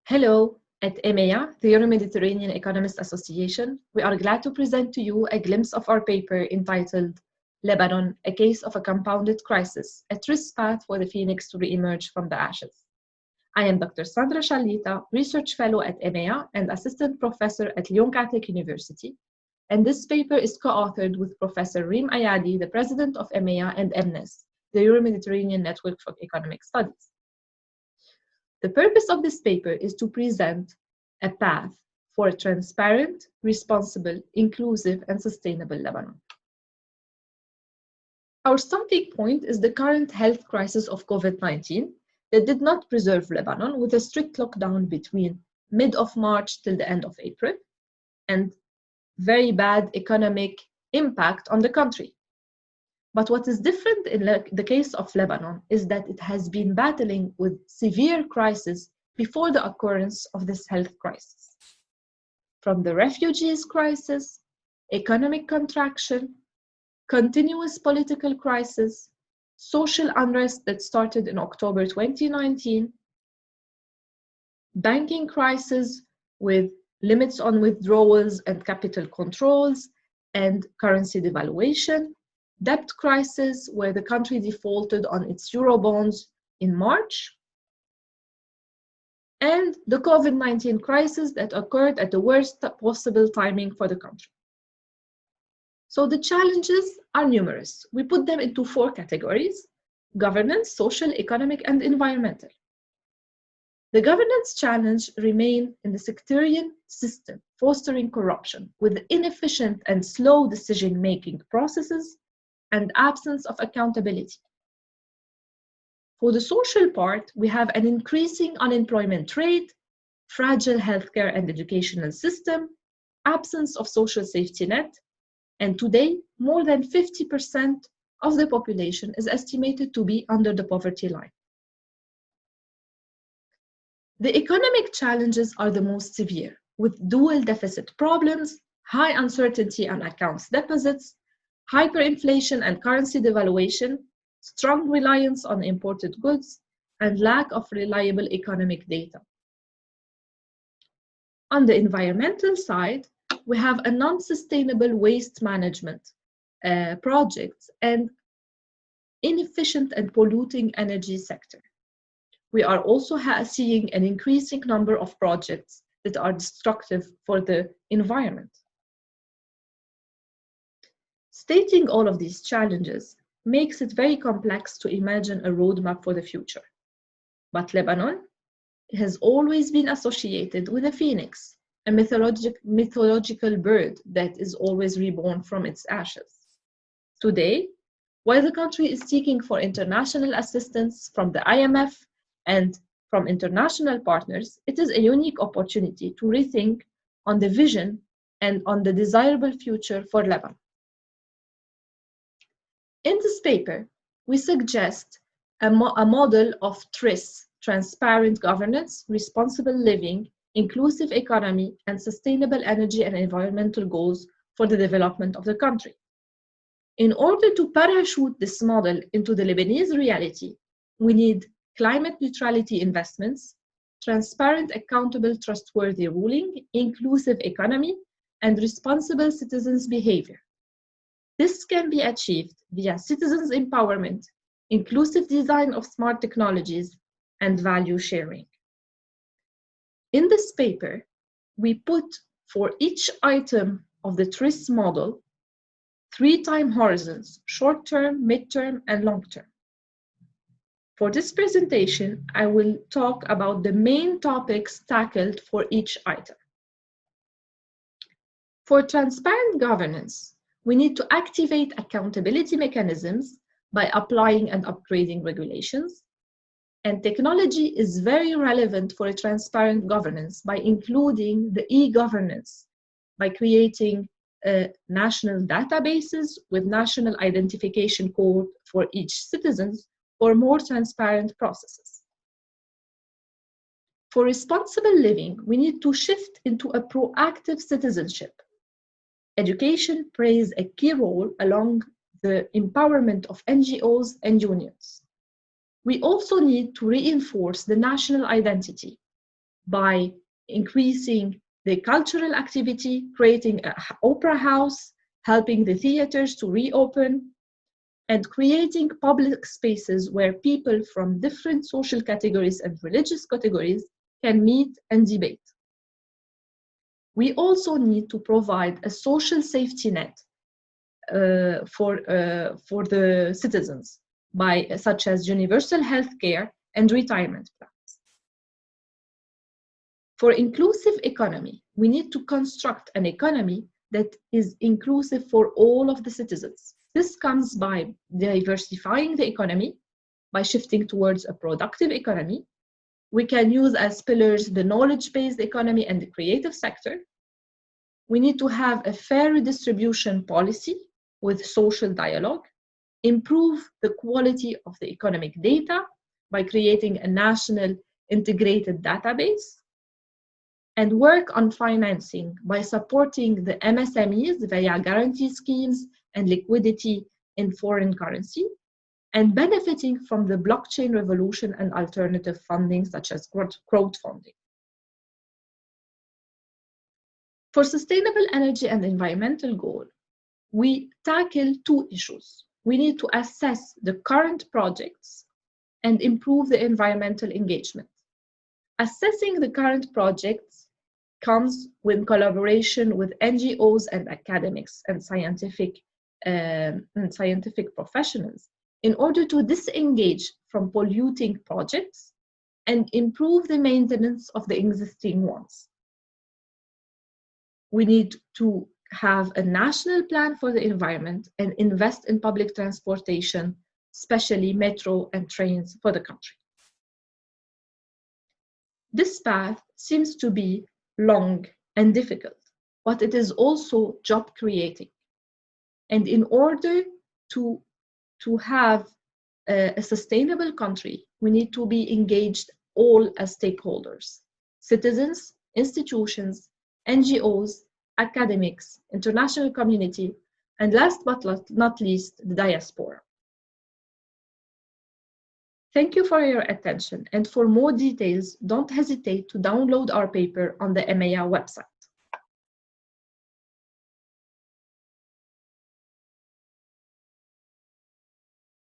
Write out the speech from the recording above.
Hello, at EMEA, the Euro-Mediterranean Economists Association, we are glad to present to you a glimpse of our paper entitled Lebanon, a case of a compounded crisis, a TRIS path for the phoenix to re-emerge from the ashes. I am Dr. Sandra Challita, Research Fellow at EMEA and Assistant Professor at Lyon Catholic University, and this paper is co-authored with Professor Rym Ayadi, the President of EMEA and EMNES, the Euro-Mediterranean Network for Economic Studies. The purpose of this paper is to present a path for a transparent, responsible, inclusive, and sustainable Lebanon. Our starting point is the current health crisis of COVID-19 that did not preserve Lebanon with a strict lockdown between mid of March till the end of April and very bad economic impact on the country. But what is different in the case of Lebanon is that it has been battling with severe crises before the occurrence of this health crisis. From the refugees crisis, economic contraction, continuous political crisis, social unrest that started in October 2019, banking crisis with limits on withdrawals and capital controls and currency devaluation, debt crisis where the country defaulted on its Eurobonds in March, and the COVID-19 crisis that occurred at the worst possible timing for the country. So the challenges are numerous. We put them into 4 categories: governance, social, economic, and environmental. The governance challenge remains in the sectarian system, fostering corruption with inefficient and slow decision-making processes and absence of accountability. For the social part, we have an increasing unemployment rate, fragile healthcare and educational system, absence of social safety net, and today, more than 50% of the population is estimated to be under the poverty line. The economic challenges are the most severe, with dual deficit problems, high uncertainty on accounts deposits, hyperinflation and currency devaluation, strong reliance on imported goods, and lack of reliable economic data. On the environmental side, we have a non-sustainable waste management projects and inefficient and polluting energy sector. We are also seeing an increasing number of projects that are destructive for the environment. Stating all of these challenges makes it very complex to imagine a roadmap for the future. But Lebanon has always been associated with a phoenix, a mythological bird that is always reborn from its ashes. Today, while the country is seeking for international assistance from the IMF and from international partners, it is a unique opportunity to rethink on the vision and on the desirable future for Lebanon. In this paper, we suggest a model of TRIS, transparent governance, responsible living, inclusive economy, and sustainable energy and environmental goals for the development of the country. In order to parachute this model into the Lebanese reality, we need climate neutrality investments, transparent, accountable, trustworthy ruling, inclusive economy, and responsible citizens' behavior. This can be achieved via citizens' empowerment, inclusive design of smart technologies, and value sharing. In this paper, we put for each item of the TRIS model 3 time horizons: short-term, mid-term, and long-term. For this presentation, I will talk about the main topics tackled for each item. For transparent governance, we need to activate accountability mechanisms by applying and upgrading regulations. And technology is very relevant for a transparent governance by including the e-governance, by creating national databases with national identification code for each citizen for more transparent processes. For responsible living, we need to shift into a proactive citizenship. Education plays a key role along the empowerment of NGOs and unions. We also need to reinforce the national identity by increasing the cultural activity, creating an opera house, helping the theaters to reopen, and creating public spaces where people from different social categories and religious categories can meet and debate. We also need to provide a social safety net for the citizens, such as universal health care and retirement plans. For inclusive economy, we need to construct an economy that is inclusive for all of the citizens. This comes by diversifying the economy, by shifting towards a productive economy. We can use as pillars the knowledge-based economy and the creative sector. We need to have a fair redistribution policy with social dialogue, improve the quality of the economic data by creating a national integrated database, and work on financing by supporting the MSMEs via guarantee schemes and liquidity in foreign currency, and benefiting from the blockchain revolution and alternative funding such as crowdfunding. For sustainable energy and environmental goal, we tackle two issues. We need to assess the current projects and improve the environmental engagement. Assessing the current projects comes with collaboration with NGOs and academics and scientific professionals in order to disengage from polluting projects and improve the maintenance of the existing ones. We need to have a national plan for the environment and invest in public transportation, especially metro and trains for the country. This path seems to be long and difficult, but it is also job creating. And in order to have a sustainable country, we need to be engaged all as stakeholders: citizens, institutions, NGOs, academics, international community, and last but not least, the diaspora. Thank you for your attention, and for more details, don't hesitate to download our paper on the EMEA website.